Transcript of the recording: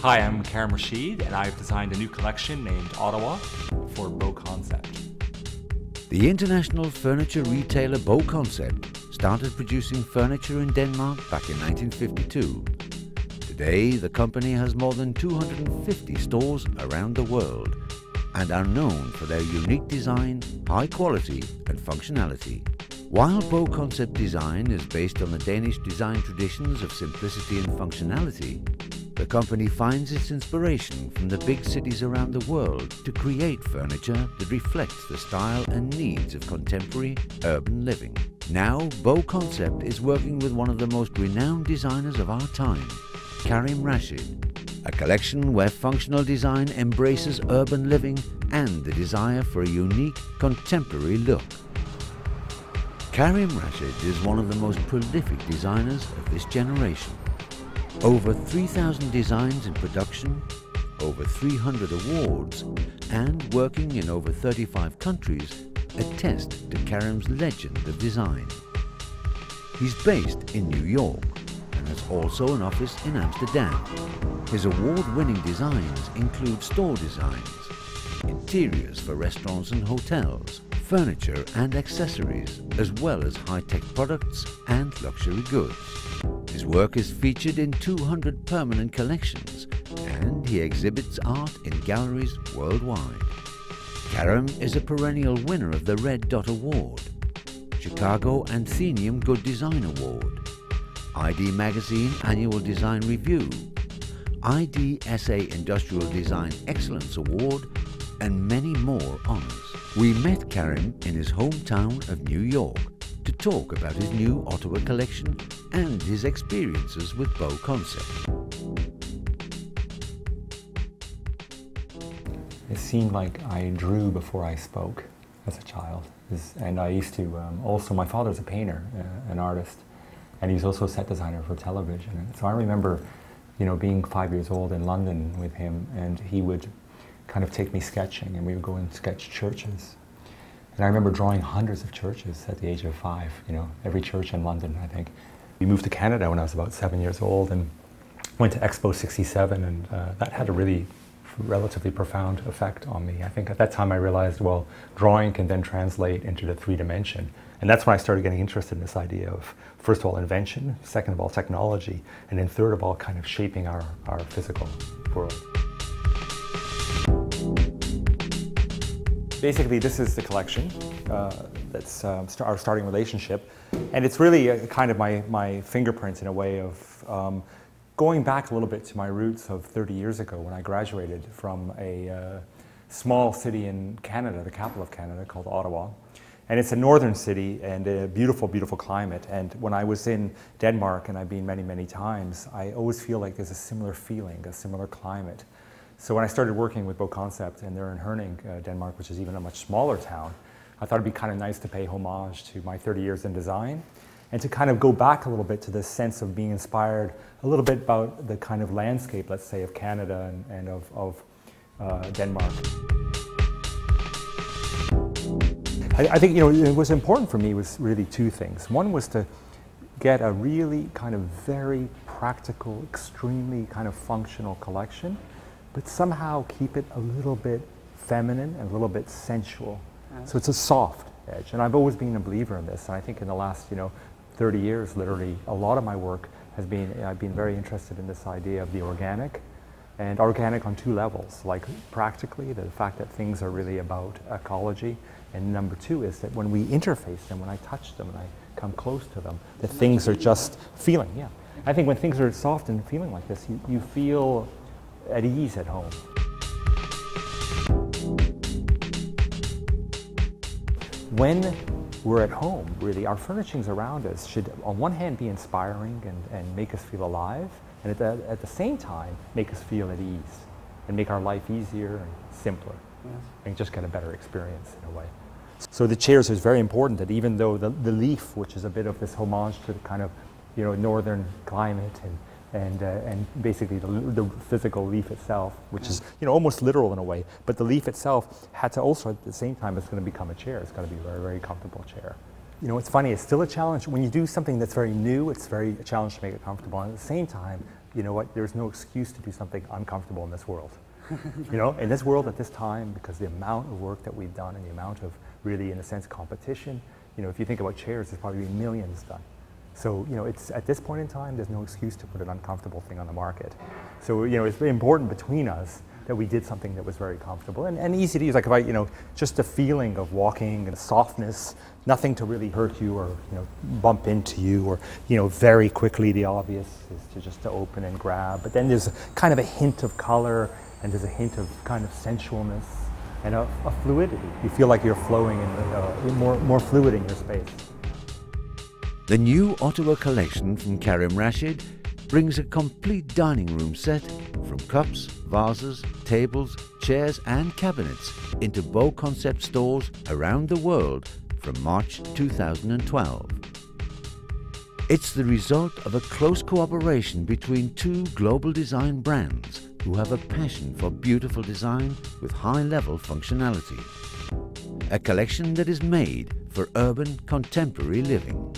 Hi, I'm Karim Rashid, and I've designed a new collection named Ottawa for BoConcept. The international furniture retailer BoConcept started producing furniture in Denmark back in 1952. Today, the company has more than 250 stores around the world and are known for their unique design, high quality and functionality. While BoConcept design is based on the Danish design traditions of simplicity and functionality, the company finds its inspiration from the big cities around the world to create furniture that reflects the style and needs of contemporary urban living. Now, BoConcept is working with one of the most renowned designers of our time, Karim Rashid, a collection where functional design embraces urban living and the desire for a unique, contemporary look. Karim Rashid is one of the most prolific designers of this generation. Over 3,000 designs in production, over 300 awards, and working in over 35 countries attest to Karim's legend of design. He's based in New York and has also an office in Amsterdam. His award-winning designs include store designs, interiors for restaurants and hotels, furniture and accessories, as well as high-tech products and luxury goods. His work is featured in 200 permanent collections, and he exhibits art in galleries worldwide. Karim is a perennial winner of the Red Dot Award, Chicago Anthenium Good Design Award, ID Magazine Annual Design Review, IDSA Industrial Design Excellence Award, and many more honors. We met Karim in his hometown of New York to talk about his new Ottawa collection and his experiences with BoConcept. It seemed like I drew before I spoke as a child. And I used to, also my father's a painter, an artist, and he's also a set designer for television. And so I remember, being 5 years old in London with him, and he would kind of take me sketching, and we would go and sketch churches. And I remember drawing hundreds of churches at the age of 5, every church in London, I think. We moved to Canada when I was about 7 years old and went to Expo 67, and that had a really relatively profound effect on me. I think at that time I realized, well, drawing can then translate into the 3-dimension. And that's when I started getting interested in this idea of, first of all, invention, second of all, technology, and then third of all, kind of shaping our physical world. Basically, this is the collection. That's our starting relationship. And it's really kind of my fingerprint in a way of going back a little bit to my roots of 30 years ago when I graduated from a small city in Canada, the capital of Canada, called Ottawa. And it's a northern city and a beautiful, beautiful climate. And when I was in Denmark, and I've been many, many times, I always feel like there's a similar feeling, a similar climate. So when I started working with BoConcept, and they're in Herning, Denmark, which is even a much smaller town, I thought it'd be kind of nice to pay homage to my 30 years in design and to kind of go back a little bit to this sense of being inspired a little bit about the kind of landscape, let's say, of Canada and of Denmark. I think, it was important for me was really two things. One was to get a really kind of very practical, extremely kind of functional collection, but somehow keep it a little bit feminine and a little bit sensual. So it's a soft edge. And I've always been a believer in this. And I think in the last, 30 years, literally, a lot of my work has been, I've been very interested in this idea of the organic, and organic on two levels. Like practically, the fact that things are really about ecology. And number two is that when we interface them, when I touch them, and I come close to them, that things are just feeling, yeah. I think when things are soft and feeling like this, you feel at ease at home. When we're at home, really, our furnishings around us should, on one hand, be inspiring and make us feel alive, and at the same time, make us feel at ease and make our life easier and simpler, and just get a better experience in a way. So the chairs is very important, that even though the leaf, which is a bit of this homage to the kind of, northern climate and basically the physical leaf itself, which is almost literal in a way, but the leaf itself had to also at the same time it's going to become a chair. It's going to be a very, very comfortable chair. It's funny, it's still a challenge. When you do something that's very new, it's a challenge to make it comfortable. And at the same time, you know what, there's no excuse to do something uncomfortable in this world. You know, in this world at this time, because the amount of work that we've done and the amount of really, in a sense, competition, you know, if you think about chairs, there's probably been millions done. So, you know, it's at this point in time, there's no excuse to put an uncomfortable thing on the market. So, you know, it's very important between us that we did something that was very comfortable and easy to use. Like if I, you know, just the feeling of walking and a softness, nothing to really hurt you or, you know, bump into you, or, you know, very quickly, the obvious is to open and grab. But then there's kind of a hint of color, and there's a hint of kind of sensualness and a fluidity. You feel like you're flowing in more fluid in your space. The new Ottawa collection from Karim Rashid brings a complete dining room set from cups, vases, tables, chairs and cabinets into BoConcept stores around the world from March 2012. It's the result of a close cooperation between two global design brands who have a passion for beautiful design with high-level functionality. A collection that is made for urban contemporary living.